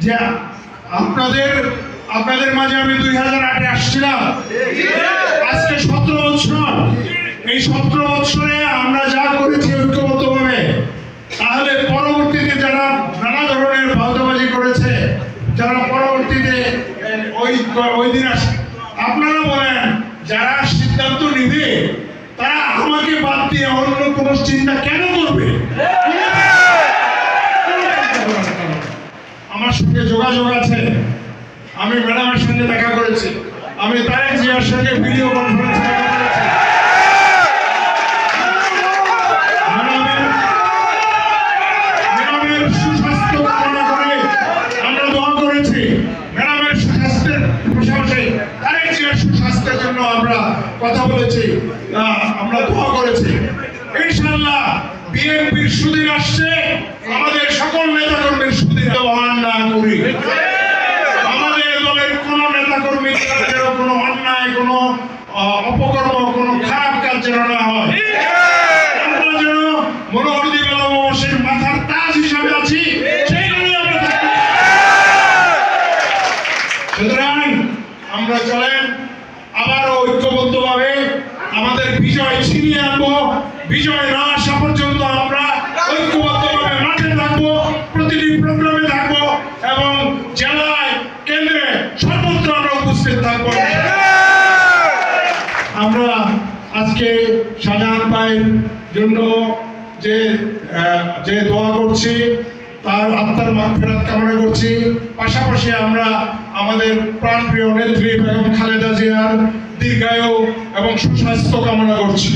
যে আপনাদের মাঝে আমি 2008-এ আসছিলাম, আজকে 17 বছর। এই 17 বছরে আমরা যা করেছি ঐক্যবদ্ধভাবে, তাহলে পরবর্তীতে যারা নানা ধরনের ভাওতাবাজি করেছে, যারা পরবর্তীতে ওই দিন আপনারা বলেন, যারা সিদ্ধান্ত নিবে তারা আমাকে বাদ দিয়ে অন্য কোনো চিন্তা কেন করবে? আমার সঙ্গে যোগাযোগ আছে, আমি ম্যাডামের সঙ্গে দেখা করেছি, আমি তারেক জিয়ার সঙ্গে ভিডিও কনফারেন্সে দেখা করেছি। ম্যাডামের সুস্বাস্থ্য কামনা করে আমরা দোয়া করেছি। ম্যাডামের সুস্বাস্থ্যের পাশাপাশি তারেক জিয়ার সুস্বাস্থ্যের জন্য আমরা কথা বলেছি, আমরা দোয়া করেছি। ইনশাআল্লাহ বিএনপির সুদিন আসছে, আমাদের সকল নেতাকর্মীর সুদিন ব্যবহার না করি। আমাদের দলের কোন নেতাকর্মী কোনো অন্যায়, কোনো অপকর্ম, কোনো খারাপ কাজ যেন না হয়। আমরা যেন মনোহরদী বেলাবশের মাথার তাজ হিসাবে আছি, সেই জন্যই আমরা থাকি। সুতরাং আমরা চলেন আবার ঐক্যবদ্ধভাবে আমাদের বিজয় ছিনিয়ে আনবো। বিজয় না আসা পর্যন্ত আমরা ঐক্যবদ্ধভাবে মাঠে থাকবো, প্রতিটি প্রোগ্রামে থাকবো এবং জেলায়, কেন্দ্রে সর্বত্র আমরা উপস্থিত থাকবো। আমরা আজকে শাহজাহান ভাইয়ের জন্য যে দোয়া করছি, তার আত্মার মাগফিরাত কামনা করছি। পাশাপাশি আমরা আমাদের প্রাণপ্রিয় নেত্রী বেগম খালেদা জিয়ার দীর্ঘায়ু এবং সুস্বাস্থ্য কামনা করছি।